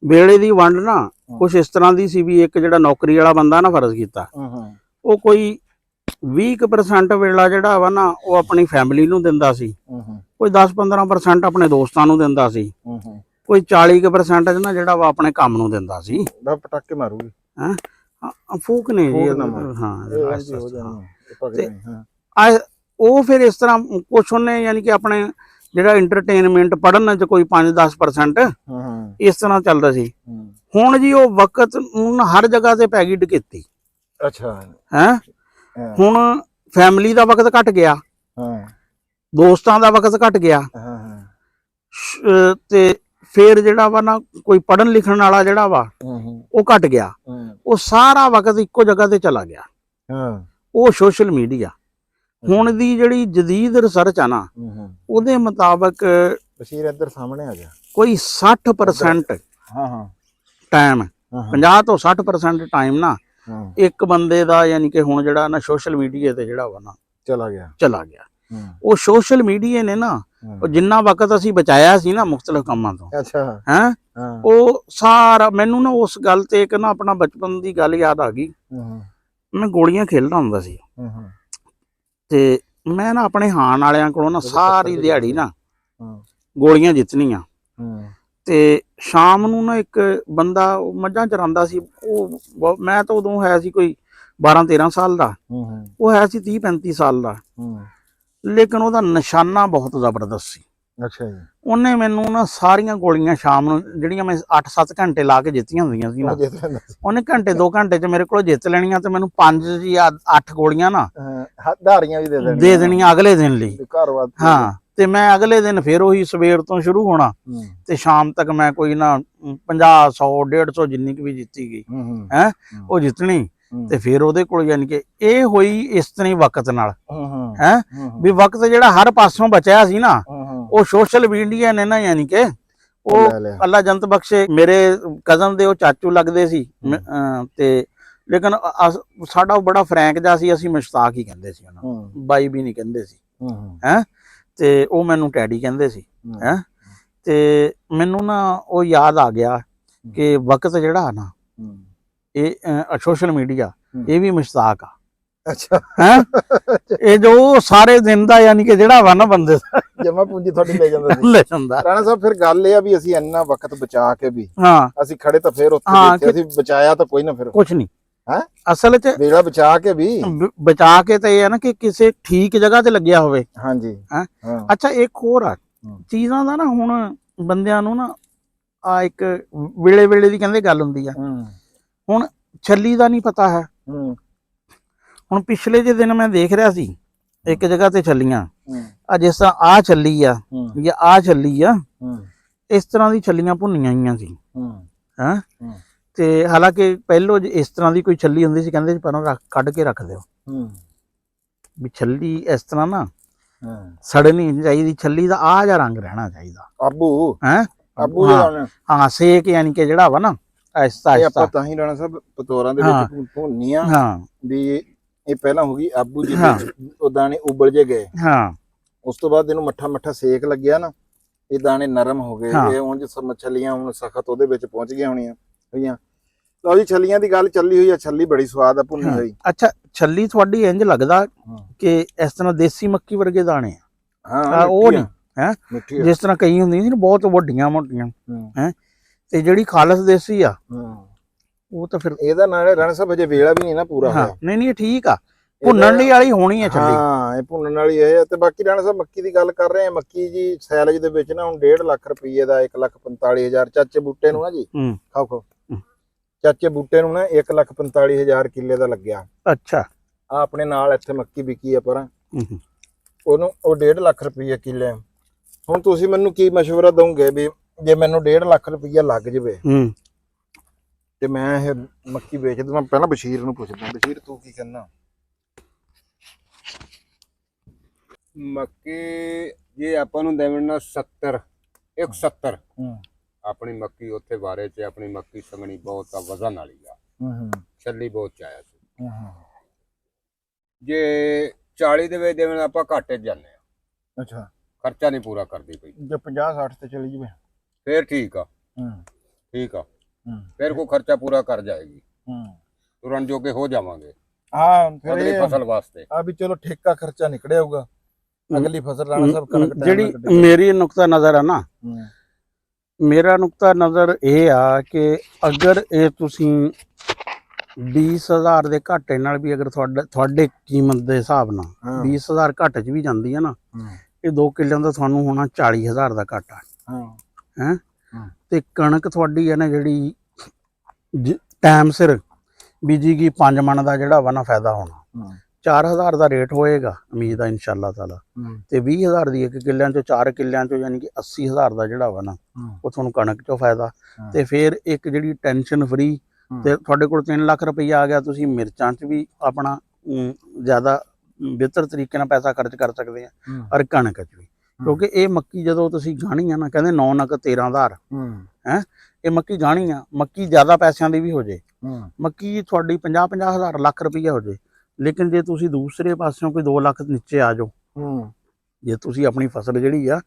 ਵੇਲੇ ਦੀ ਵੰਡ ਨਾ ਕੁਛ ਇਸ ਤਰ੍ਹਾਂ ਦੀ ਸੀ ਵੀ ਇੱਕ ਜਿਹੜਾ ਨੌਕਰੀ ਵਾਲਾ ਬੰਦਾ ਨਾ ਫਰਜ਼ ਕੀਤਾ, ਉਹ ਕੋਈ 20% ਵੇਲਾ ਜਿਹੜਾ ਵਾ ਨਾ ਉਹ ਆਪਣੀ ਫੈਮਿਲੀ ਨੂੰ ਦਿੰਦਾ ਸੀ, ਕੋਈ 10-15% ਆਪਣੇ ਦੋਸਤਾਂ ਨੂੰ ਦਿੰਦਾ ਸੀ, ਕੋਈ 40% ਨਾ ਜਿਹੜਾ ਵਾ ਆਪਣੇ ਕੰਮ ਨੂੰ ਦਿੰਦਾ ਸੀ। ਪਟਾਕੇ ਮਾਰੂਗੀ ਫੂਕ ਨੇ ਜੀ। ਉਹ ਫਿਰ ਇਸ ਤਰ੍ਹਾਂ ਕੁਛ ਉਹਨੇ ਯਾਨੀ ਕਿ ਆਪਣੇ ਜਿਹੜਾ ਇੰਟਰਟੇਨਮੈਂਟ ਪੜ੍ਹਨ ਚ ਕੋਈ 5-10% ਇਸ ਤਰ੍ਹਾਂ ਚੱਲਦਾ ਸੀ। ਹੁਣ ਜੀ ਉਹ ਵਕਤ ਨੂੰ ਹਰ ਜਗ੍ਹਾ ਤੇ ਪੈ ਗਈ ਡਕੈਤੀ। ਅੱਛਾ ਹੈ, ਹੁਣ ਫੈਮਿਲੀ ਦਾ ਵਕਤ ਘਟ ਗਿਆ, ਦੋਸਤਾਂ ਦਾ ਵਕਤ ਘਟ ਗਿਆ, ਤੇ ਫਿਰ ਜਿਹੜਾ ਵਾ ਨਾ ਕੋਈ ਪੜ੍ਹਨ ਲਿਖਣ ਵਾਲਾ ਜਿਹੜਾ ਵਾ ਉਹ ਘਟ ਗਿਆ, ਉਹ ਸਾਰਾ ਵਕਤ ਇੱਕੋ ਜਗ੍ਹਾ ਤੇ ਚਲਾ ਗਿਆ, ਉਹ ਸੋਸ਼ਲ ਮੀਡੀਆ। ਹੁਣ ਦੀ ਜਿਹੜੀ ਜਦੀਦ ਰਿਸਰਚ ਆ ਨਾ ਉਹਦੇ ਮੁਤਾਬਕ ਬਸ਼ੀਰ ਇੱਧਰ ਸਾਹਮਣੇ ਆ ਗਿਆ, ਕੋਈ 60% ਟਾਈਮ 50 ਤੋਂ 60% ਟਾਈਮ ਨਾ ਇੱਕ ਬੰਦੇ ਦਾ ਯਾਨੀ ਕਿ ਹੁਣ ਜਿਹੜਾ ਨਾ ਸੋਸ਼ਲ ਮੀਡੀਆ ਤੇ ਜਿਹੜਾ ਵਾ ਨਾ ਚਲਾ ਗਿਆ। ਉਹ ਸੋਸ਼ਲ ਮੀਡੀਆ ਨੇ ਨਾ ਉਹ ਜਿੰਨਾ ਵਕਤ ਅਸੀਂ ਬਚਾਇਆ ਸੀ ਨਾ ਮੁਖਤਲਿਫ ਕੰਮਾਂ ਤੋਂ, ਉਹ ਸਾਰਾ ਮੈਨੂੰ ਨਾ ਉਸ ਗੱਲ ਤੇ ਇੱਕ ਨਾ ਆਪਣਾ ਬਚਪਨ ਦੀ ਗੱਲ ਯਾਦ ਆ ਗਈ। ਮੈਂ ਗੋਲੀਆਂ ਖੇਲਦਾ ਹੁੰਦਾ ਸੀ ਤੇ ਮੈਂ ਨਾ ਆਪਣੇ ਹਾਣ ਵਾਲਿਆਂ ਕੋਲੋਂ ਨਾ ਸਾਰੀ ਦਿਹਾੜੀ ਨਾ ਗੋਲੀਆਂ ਜਿੱਤਣੀਆਂ, ਤੇ ਸ਼ਾਮ ਨੂੰ ਨਾ ਇੱਕ ਬੰਦਾ ਮੱਝਾਂ ਚਰਾਉਂਦਾ ਸੀ, ਉਹ ਮੈਂ ਤਾਂ ਉਦੋਂ ਹੈ ਸੀ ਕੋਈ 12-13 ਸਾਲ ਦਾ, ਉਹ ਹੈ ਸੀ 30-35 ਸਾਲ ਦਾ, ਲੇਕਿਨ ਉਹਦਾ ਨਿਸ਼ਾਨਾ ਬਹੁਤ ਜ਼ਬਰਦਸਤ ਸੀ। ਅੱਛਾ ਜੀ। ਉਹਨੇ ਮੈਨੂੰ ਨਾ ਸਾਰੀਆਂ ਗੋਲੀਆਂ ਸ਼ਾਮ ਨੂੰ ਜਿਹੜੀਆਂ ਮੈਂ 8-7 ਘੰਟੇ ਲਾ ਕੇ ਜਿੱਤੀਆਂ ਹੁੰਦੀਆਂ ਸੀ ਨਾ, ਉਹਨੇ ਘੰਟੇ 2 ਘੰਟੇ 'ਚ ਮੇਰੇ ਕੋਲ ਜਿੱਤ ਲੈਣੀਆਂ, ਤੇ ਮੈਨੂੰ 5 ਜਾਂ 8 ਗੋਲੀਆਂ ਨਾ ਧਾਰੀਆਂ ਵੀ ਦੇ ਦੇਣੀਆਂ ਅਗਲੇ ਦਿਨ ਲਈ। ਹਾਂ, ਤੇ ਮੈਂ ਅਗਲੇ ਦਿਨ ਫਿਰ ਉਹੀ ਸਵੇਰ ਤੋਂ ਸ਼ੁਰੂ ਹੋਣਾ ਤੇ ਸ਼ਾਮ ਤੱਕ ਮੈਂ ਕੋਈ ਨਾ 50, 100, 150 ਜਿੰਨੀ ਕੁ ਵੀ ਜਿੱਤੀ ਗਈ ਹੈ ਉਹ ਜਿੱਤਣੀ। ਤੇ ਫਿਰ ਉਹਦੇ ਕੋਲ ਯਾਨੀ ਕਿ ਇਹ ਹੋਈ ਇਸ ਤਰ੍ਹਾਂ ਹੀ ਵਕਤ ਨਾਲ ਹੈ ਵੀ ਵੀ ਵਕਤ ਜਿਹੜਾ ਹਰ ਪਾਸੋਂ ਬਚਿਆ ਸੀ ਨਾ ਉਹ ਸੋਸ਼ਲ ਮੀਡੀਆ ਨੇ ਨਾ ਯਾਨੀ ਕਿ ਉਹ ਅੱਲਾ ਜੰਤ ਬਖਸ਼ੇ ਮੇਰੇ ਕਜ਼ਨ ਦੇ ਉਹ ਚਾਚੂ ਲੱਗਦੇ ਸੀ ਤੇ ਲੇਕਿਨ ਸਾਡਾ ਉਹ ਬੜਾ ਫਰੈਂਕ ਜਿਹਾ ਸੀ, ਅਸੀਂ ਮੁਸ਼ਤਾਕ ਹੀ ਕਹਿੰਦੇ ਸੀ ਉਹਨਾਂ ਨੂੰ, ਬਾਈ ਵੀ ਨਹੀਂ ਕਹਿੰਦੇ ਸੀ ਹੈ ਤੇ ਉਹ ਮੈਨੂੰ ਟੈਡੀ ਕਹਿੰਦੇ ਸੀ ਹੈ। ਤੇ ਮੈਨੂੰ ਨਾ ਉਹ ਯਾਦ ਆ ਗਿਆ ਕਿ ਵਕਤ ਜਿਹੜਾ ਨਾ ਇਹ ਸੋਸ਼ਲ ਮੀਡੀਆ ਇਹ ਵੀ ਮੁਸ਼ਤਾਕ ਆ। ਅੱਛਾ ਹੈ ਇਹ ਜੋ ਸਾਰੇ ਦਿਨ ਦਾ ਯਾਨੀ ਕਿ ਜਿਹੜਾ ਵਾ ਨਾ ਬੰਦੇ ਦਾ ਜਮਾ ਪੂੰਜੀ ਤੁਹਾਡੀ ਲੈ ਜਾਂਦਾ ਸੀ ਲੈ ਜਾਂਦਾ। ਰਾਣਾ ਸਾਹਿਬ ਫਿਰ ਗੱਲ ਇਹ ਆ ਵੀ ਅਸੀਂ ਇੰਨਾ ਵਕਤ ਬਚਾ ਕੇ ਵੀ ਹਾਂ ਅਸੀਂ ਖੜੇ ਤਾਂ ਫਿਰ ਉੱਥੇ ਬੈਠੇ, ਅਸੀਂ ਬਚਾਇਆ ਤਾਂ ਕੋਈ ਨਾ ਫਿਰ ਕੁਛ ਨਹੀਂ ਹੈ ਅਸਲ 'ਚ ਵੇਲਾ ਬਚਾ ਕੇ ਵੀ ਬਚਾ ਕੇ ਤਾਂ ਇਹ ਹੈ ਨਾ ਕਿ ਕਿਸੇ ਠੀਕ ਜਗ੍ਹਾ ਤੇ ਲੱਗਿਆ ਹੋਵੇ। ਹਾਂਜੀ ਹਾਂ ਅੱਛਾ ਇੱਕ ਹੋਰ ਆ ਚੀਜ਼ਾਂ ਦਾ ਨਾ ਹੁਣ ਬੰਦਿਆਂ ਨੂੰ ਨਾ ਆ ਇੱਕ ਵੇਲੇ ਵੇਲੇ ਦੀ ਕਹਿੰਦੇ ਗੱਲ ਹੁੰਦੀ ਆ। ਹੁਣ ਛੱਲੀ ਦਾ ਨਹੀਂ ਪਤਾ ਹੈ। ਹੁਣ ਪਿਛਲੇ ਜਿਹੇ ਦਿਨ ਮੈਂ ਦੇਖ ਰਿਹਾ ਸੀ ਇੱਕ ਜਗ੍ਹਾ ਤੇ ਛੱਲੀਆਂ ਆ ਜਿਸ ਤਰ੍ਹਾਂ ਆ ਛੱਲੀ ਆ ਜਾਂ ਆ ਛੱਲੀ ਆ ਇਸ ਤਰ੍ਹਾਂ ਦੀ ਛੱਲੀਆਂ ਭੁੰਨੀਆਂ ਹੋਈਆਂ ਸੀ ਹਾਂ ਤੇ ਹਾਲਾਂਕਿ ਪਹਿਲੋਂ ਇਸ ਤਰ੍ਹਾਂ ਦੀ ਕੋਈ ਛੱਲੀ ਹੁੰਦੀ ਸੀ ਕਹਿੰਦੇ ਪਰ ਕੱਢ ਕੇ ਰੱਖ ਦਿਓ ਵੀ ਛੱਲੀ ਇਸ ਤਰ੍ਹਾਂ ਨਾ ਸੜਨੀ ਨਹੀਂ ਚਾਹੀਦੀ, ਛੱਲੀ ਦਾ ਆ ਜਾਂ ਰੰਗ ਰਹਿਣਾ ਚਾਹੀਦਾ। ਆਬੂ ਹੈ ਆਬੂ ਹਾਂ ਸੇਕ ਯਾਨੀ ਕਿ ਜਿਹੜਾ ਵਾ ਨਾ ਆਹਿਸਤਾ ਆਪਾਂ ਤਾਂ ਹੀ ਰਾਣਾ ਸਾਹਿਬ ਪਤੋਰਾਂ ਦੇ ਵਿੱਚ ਭੁੰਨੀਆਂ ਵੀ ਇਹ ਪਹਿਲਾਂ ਹੋ ਗਈ ਆਬੂ ਜੀ ਉਹ ਦਾਣੇ ਉਬਲ ਜੇ ਗਏ ਹਾਂ ਉਸ ਤੋਂ ਬਾਅਦ ਇਹਨੂੰ ਮੱਠਾ ਮੱਠਾ ਸੇਕ ਲੱਗਿਆ ਨਾ ਇਹ ਦਾਣੇ ਨਰਮ ਹੋ ਗਏ ਇਹ ਉਂਝ ਮੱਛਲੀਆਂ ਹੁਣ ਸਖਤ ਉਹਦੇ ਵਿੱਚ ਪਹੁੰਚ ਗਈਆਂ ਹੋਣੀਆਂ ਹੋਈਆਂ। ਲਓ ਜੀ ਛੱਲੀਆਂ ਦੀ ਗੱਲ ਚੱਲੀ ਹੋਈ ਆ, ਛੱਲੀ ਬੜੀ ਸਵਾਦ ਆ ਭੁੰਨੀ ਹੋਈ। ਅੱਛਾ ਛੱਲੀ ਤੁਹਾਡੀ ਇੰਜ ਲੱਗਦਾ ਕਿ ਇਸ ਤਰ੍ਹਾਂ ਦੇਸੀ ਮੱਕੀ ਵਰਗੇ ਦਾਣੇ ਆ ਹਾਂ ਉਹ ਨਹੀਂ ਹੈ ਜਿਸ ਤਰ੍ਹਾਂ ਕਈ ਹੁੰਦੀਆਂ ਸੀ ਨਾ ਬਹੁਤ ਵੱਡੀਆਂ ਮੋਟੀਆਂ ਹੈ ਤੇ ਜਿਹੜੀ ਖਾਲਸ ਦੇਸੀ ਆ ਉਹ ਤਾਂ ਫਿਰ ਇਹਦਾ ਨਾਲ ਰਾਣਾ ਸਾਹਿਬ ਅਜੇ ਵੇਲਾ ਵੀ ਨਹੀਂ ਨਾ ਪੂਰਾ ਹੋਇਆ। ਨਹੀਂ ਠੀਕ ਆ ਭੁੰਨਣ ਲਈ ਵਾਲੀ ਹੋਣੀ ਆ ਛੱਲੀ। ਹਾਂ ਇਹ ਭੁੰਨਣ ਵਾਲੀ ਇਹ ਤੇ ਬਾਕੀ ਰਾਣਾ ਸਾਹਿਬ ਮੱਕੀ ਦੀ ਗੱਲ ਕਰ ਰਹੇ ਆ ਮੱਕੀ ਜੀ ਸੈਲਜ ਦੇ ਵਿੱਚ ਨਾ ਹੁਣ 1.5 ਲੱਖ ਰੁਪਏ ਦਾ 1,45,000 ਚਾਚੇ ਬੂਟੇ ਨੂੰ ਨਾ ਜੀ ਖਾਓ ਚਾਚੇ ਬੂਟੇ ਨੂੰ ਨਾ 1,45,000 ਕਿੱਲੇ ਦਾ ਲੱਗਿਆ। ਅੱਛਾ ਆ ਆਪਣੇ ਨਾਲ ਇੱਥੇ ਮੱਕੀ ਵਿਕੀ ਆ ਪਰ ਉਹਨੂੰ ਉਹ 1.5 ਲੱਖ ਰੁਪਏ ਕਿੱਲੇ। ਹੁਣ ਤੁਸੀਂ ਮੈਨੂੰ ਕੀ ਮਸ਼ਵਰਾ ਦੋਗੇ ਵੀ ਜੇ ਮੈਨੂੰ 1.5 ਲੱਖ ਰੁਪਈਆ ਲੱਗ ਜਵੇ ਤੇ ਮੈਂ ਇਹ ਮੱਕੀ ਵੇਚ ਦਵਾਂ? ਪਹਿਲਾਂ ਬਸ਼ੀਰ ਨੂੰ ਪੁੱਛਦਾ, ਬਸ਼ੀਰ ਤੂੰ ਕੀ ਕਹਿੰਦਾ? ਮੱਕੀ ਜੇ ਆਪਾਂ ਨੂੰ ਦੇਵਣਾ 70 170 ਆਪਣੀ ਮੱਕੀ ਉੱਥੇ ਬਾਰੇ ਚ ਆਪਣੀ ਮੱਕੀ ਸੰਗਣੀ ਬਹੁਤ ਆ ਵਜ਼ਨ ਵਾਲੀ ਆ ਛੱਲੀ ਬਹੁਤ ਚਾਇਆ ਸੀ। ਜੇ 40 ਦੇ ਵਿੱਚ ਦੇਵਣਾ ਆਪਾਂ ਘਾਟੇ ਜਾਂਦੇ ਆ। ਅੱਛਾ ਖਰਚਾ ਨਹੀਂ ਪੂਰਾ ਕਰਦੀ ਪਈ। ਜੇ 50 60 ਤੇ ਚਲੀ ਜਵੇ ਫੇਰ ਠੀਕ ਆ ਠੀਕ ਆ ਫਿਰ ਕੋਈ ਖਰਚਾ ਪੂਰਾ ਕਰ ਜਾਏਗੀ ਤੁਰਨ ਜੋਗੇ ਹੋ ਜਾਵਾਂਗੇ ਹਾਂ ਫਿਰ ਅਗਲੀ ਫਸਲ ਵਾਸਤੇ ਆ ਵੀ ਚਲੋ ਠੇਕਾ ਖਰਚਾ ਨਿਕੜਿਆ ਹੋਊਗਾ ਅਗਲੀ ਫਸਲ ਰਾਣਾ ਸਾਹਿਬ ਕਣਕ ਜਿਹੜੀ ਮੇਰੀ ਨੁਕਤਾ ਨਜ਼ਰ ਆ ਨਾ ਮੇਰਾ ਨੁਕਤਾ ਨਜ਼ਰ ਇਹ ਆ ਕਿ ਅਗਰ ਇਹ ਤੁਸੀਂ 20,000 ਦੇ ਘਾਟੇ ਨਾਲ ਵੀ ਅਗਰ ਤੁਹਾਡੇ ਕੀਮਤ ਦੇ ਹਿਸਾਬ ਨਾਲ 20,000 ਘਾਟੇ 'ਚ ਵੀ ਜਾਂਦੀ ਹੈ ਨਾ ਇਹ 2 ਕਿੱਲਿਆਂ ਦਾ ਤੁਹਾਨੂੰ ਹੋਣਾ 40,000 ਦਾ ਘਾਟਾ ਹੈ ਤੇ ਕਣਕ ਤੁਹਾਡੀ ਹੈ ਨਾ ਜਿਹੜੀ ਟਾਈਮ ਸਿਰ ਬੀਜੀਗੀ 5 ਮਣ ਦਾ ਜਿਹੜਾ ਵਾ ਨਾ ਫਾਇਦਾ ਹੋਣਾ 4,000 ਦਾ ਰੇਟ ਹੋਏਗਾ ਉਮੀਦ ਆ ਇਨਸ਼ਾਅੱਲਾ ਤਾਲਾ ਤੇ 20,000 ਦੀ 1 ਕਿੱਲਿਆਂ ਚੋਂ 4 ਕਿੱਲਿਆਂ ਚੋਂ ਯਾਨੀ ਕਿ 80,000 ਦਾ ਜਿਹੜਾ ਵਾ ਨਾ ਉਹ ਤੁਹਾਨੂੰ ਕਣਕ ਚੋਂ ਫਾਇਦਾ ਤੇ ਫਿਰ ਇੱਕ ਜਿਹੜੀ ਟੈਨਸ਼ਨ ਫਰੀ ਤੇ ਤੁਹਾਡੇ ਕੋਲ 3 ਲੱਖ ਰੁਪਈਆ ਆ ਗਿਆ ਤੁਸੀਂ ਮਿਰਚਾਂ 'ਚ ਵੀ ਆਪਣਾ ਜ਼ਿਆਦਾ ਬਿਹਤਰ ਤਰੀਕੇ ਨਾਲ ਪੈਸਾ ਖਰਚ ਕਰ ਸਕਦੇ ਆ ਔਰ ਕਣਕ 'ਚ ਵੀ ਕਿਉਂਕਿ ਇਹ ਮੱਕੀ ਜਦੋਂ ਤੁਸੀਂ ਗਾਣੀ ਆ ਨਾ ਕਹਿੰਦੇ 9 ਨਗ 13,000 ਹੈ ਇਹ ਮੱਕੀ ਗਾਣੀ ਆ ਮੱਕੀ ਜ਼ਿਆਦਾ ਪੈਸਿਆਂ ਦੀ ਵੀ ਹੋ ਜੇ ਮੱਕੀ ਤੁਹਾਡੀ 50,000 ਲੱਖ ਰੁਪਈਆ ਹੋ ਜੇ ਲੇਕਿਨ ਜੇ ਤੁਸੀਂ ਦੂਸਰੇ ਪਾਸਿਓਂ ਕੋਈ 2 ਲੱਖ ਨੀਚੇ ਆ ਜਾਓ ਜੇ ਤੁਸੀਂ ਆਪਣੀ ਫਸਲ ਜਿਹੜੀ ਆ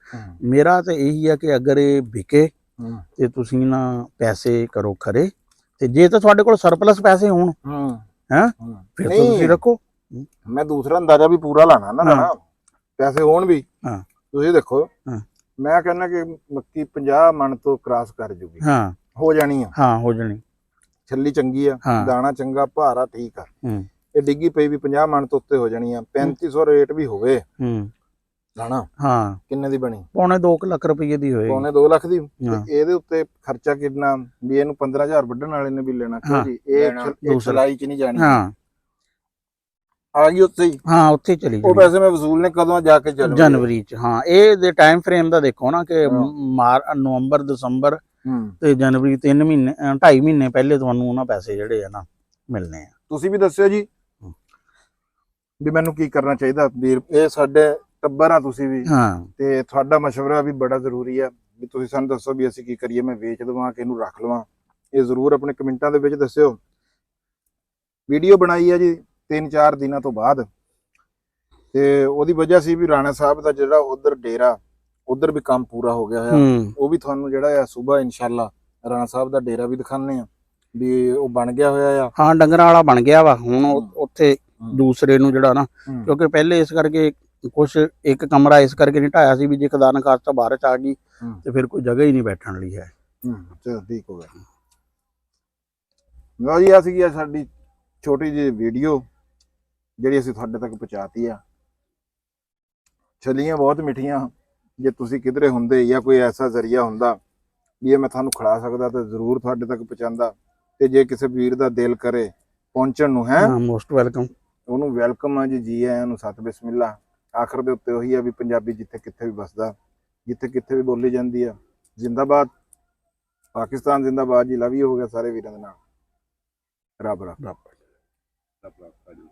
ਮੇਰਾ ਤਾਂ ਇਹੀ ਆ ਕਿ ਅਗਰ ਇਹ ਵਿਕੇ ਤੇ ਤੁਸੀਂ ਨਾ ਪੈਸੇ ਕਰੋ ਖਰੇ ਤੇ ਜੇ ਤਾਂ ਤੁਹਾਡੇ ਕੋਲ ਸਰਪਲਸ ਪੈਸੇ ਹੋਣ ਹੈ ਫਿਰ ਤੁਸੀਂ ਰੱਖੋ। ਮੈਂ ਦੂਸਰਾ ਅੰਦਾਜ਼ਾ ਵੀ ਪੂਰਾ ਲਾਣਾ ਨਾ ਪੈਸੇ ਹੋਣ ਵੀ ਤੁਸੀਂ ਦੇਖੋ ਮੈਂ ਕਹਿੰਦਾ ਕਿ ਮੱਕੀ 50 ਮਣ ਤੋਂ ਕ੍ਰਾਸ ਕਰ ਜੂਗੀ ਹੋ ਜਾਣੀ ਆ ਹੋ ਜਾਣੀ ਛੱਲੀ ਚੰਗੀ ਆ ਦਾਣਾ ਚੰਗਾ ਭਾਰਾ ਠੀਕ ਆ ਇਹ ਡਿੱਗੀ ਪਈ ਵੀ 50 ਮਣ ਤੋਂ ਉੱਤੇ ਹੋ ਜਾਣੀ ਆ 3500 ਰੇਟ ਵੀ ਹੋਵੇ ਦਾਣਾ ਕਿੰਨੇ ਦੀ ਬਣੀ ਪੌਣੇ 2 ਲੱਖ ਰੁਪਏ ਦੀ ਹੋਏਗੀ ਪੌਣੇ 2 ਲੱਖ ਦੀ ਇਹਦੇ ਉੱਤੇ ਖਰਚਾ ਕਿੰਨਾ ਵੀ ਇਹਨੂੰ 15,000 ਵੱਢਣ ਵਾਲੇ ਨੇ ਵੀ ਲੈਣਾ ਕਿਉਂ ਜੀ ਇਹ ਸਲਾਈ ਚ ਨਹੀਂ ਜਾਣੀ ਆ ਗਈ ਉੱਥੇ ਹੀ ਉੱਥੇ ਚਲੀ ਉਹ ਪੈਸੇ ਮੈਂ ਵਸੂਲ ਨੇ ਕਦੋਂ ਜਾ ਕੇ ਚੱਲ ਜਨਵਰੀ ਚ ਇਹ ਦੇ ਟਾਈਮ ਫਰੇਮ ਦਾ ਦੇਖੋ ਨਾ ਕਿ ਨਵੰਬਰ ਦਸੰਬਰ ਤੇ ਜਨਵਰੀ 3 ਮਹੀਨੇ 2.5 ਮਹੀਨੇ ਪਹਿਲੇ ਤੁਹਾਨੂੰ ਉਹਨਾਂ ਪੈਸੇ ਜਿਹੜੇ ਆ ਨਾ ਮਿਲਨੇ ਆ। ਤੁਸੀਂ ਵੀ ਦੱਸਿਓ ਜੀ ਵੀ ਮੈਨੂੰ ਕੀ ਕਰਨਾ ਚਾਹੀਦਾ ਵੀਰ। ਇਹ ਸਾਡੇ ਟੱਬਰ ਆ ਤੁਸੀਂ ਵੀ, ਹਾਂ ਤੇ ਤੁਹਾਡਾ ਮਸ਼ਵਰਾ ਵੀ ਬੜਾ ਜ਼ਰੂਰੀ ਆ ਵੀ ਤੁਸੀਂ ਸਾਨੂੰ ਦੱਸੋ ਵੀ ਅਸੀਂ ਕੀ ਕਰੀਏ। ਮੈਂ ਵੇਚ ਦੇਵਾਂ ਕਿ ਇਹਨੂੰ ਰੱਖ ਲਵਾਂ, ਇਹ ਜ਼ਰੂਰ ਆਪਣੇ ਕਮੈਂਟਾਂ ਦੇ ਵਿੱਚ ਦੱਸਿਓ। ਵੀਡੀਓ ਬਣਾਈ ਆ ਜੀ 3-4 ਦਿਨਾਂ ਤੋਂ ਬਾਅਦ, ਤੇ ਉਹਦੀ ਵਜ੍ਹਾ ਸੀ ਵੀ ਰਾਣਾ ਸਾਹਿਬ ਦਾ ਜਿਹੜਾ ਉਧਰ ਡੇਰਾ, ਉਧਰ ਵੀ ਕੰਮ ਪੂਰਾ ਹੋ ਗਿਆ ਹੋਇਆ। ਉਹ ਵੀ ਤੁਹਾਨੂੰ ਜਿਹੜਾ ਆ ਸਵੇਰ ਇਨਸ਼ਾਅੱਲਾ ਰਾਣਾ ਸਾਹਿਬ ਦਾ ਡੇਰਾ ਵੀ ਦਿਖਾਣੇ ਆ ਵੀ ਉਹ ਬਣ ਗਿਆ ਹੋਇਆ ਆ। ਹਾਂ ਡੰਗਰਾਂ ਵਾਲਾ ਬਣ ਗਿਆ ਵਾ ਹੁਣ ਉੱਥੇ ਦੂਸਰੇ ਨੂੰ ਜਿਹੜਾ ਨਾ, ਕਿਉਂਕਿ ਪਹਿਲੇ ਇਸ ਕਰਕੇ ਕੁਛ ਇੱਕ ਕਮਰਾ ਇਸ ਕਰਕੇ ਨਹੀਂ ਢਾਇਆ ਸੀ ਵੀ ਜੇ ਖੁਦਾ ਨਾ ਖਾਸਤਾ ਬਾਰਿਸ਼ ਆ ਗਈ ਤੇ ਫਿਰ ਕੋਈ ਜਗ੍ਹਾ ਹੀ ਨਹੀਂ ਬੈਠਣ ਲਈ ਹੈ। ਚਲੋ ਠੀਕ ਹੋ ਗਿਆ। ਲਓ ਜੀ ਆ ਸੀਗੀ ਸਾਡੀ ਛੋਟੀ ਜਿਹੀ ਵੀਡੀਓ ਜਿਹੜੀ ਅਸੀਂ ਤੁਹਾਡੇ ਤੱਕ ਪਹੁੰਚਾਤੀ ਆ। ਛੱਲੀਆਂ ਬਹੁਤ ਮਿੱਠੀਆਂ, ਜੇ ਤੁਸੀਂ ਕਿਧਰੇ ਹੁੰਦੇ ਜਾਂ ਕੋਈ ਐਸਾ ਜ਼ਰੀਆ ਹੁੰਦਾ ਵੀ ਇਹ ਮੈਂ ਤੁਹਾਨੂੰ ਖਿਲਾ ਸਕਦਾ ਤਾਂ ਜ਼ਰੂਰ ਤੁਹਾਡੇ ਤੱਕ ਪਹੁੰਚਾਉਂਦਾ। ਤੇ ਜੇ ਕਿਸੇ ਵੀਰ ਦਾ ਦਿਲ ਕਰੇ ਪਹੁੰਚਣ ਨੂੰ ਹੈ, ਮੋਸਟ ਵੈਲਕਮ, ਉਹਨੂੰ ਵੈਲਕਮ ਆ ਜੀ ਆਇਆਂ ਨੂੰ, ਸਤ ਬਿਸਮਿਲ੍ਲਾ। ਆਖਰ ਦੇ ਉੱਤੇ ਉਹੀ ਆ ਵੀ ਪੰਜਾਬੀ ਜਿੱਥੇ ਕਿੱਥੇ ਵੀ ਵਸਦਾ, ਜਿੱਥੇ ਕਿੱਥੇ ਵੀ ਬੋਲੀ ਜਾਂਦੀ ਆ। ਜ਼ਿੰਦਾਬਾਦ ਪਾਕਿਸਤਾਨ, ਜ਼ਿੰਦਾਬਾਦ ਜੀ। ਲਵ ਯੂ ਹੋ ਗਿਆ ਸਾਰੇ ਵੀਰਾਂ ਦੇ ਨਾਲ। ਰੱਬ ਰੱਬ ਰੱਬ ਰੱਖਾ ਜੀ।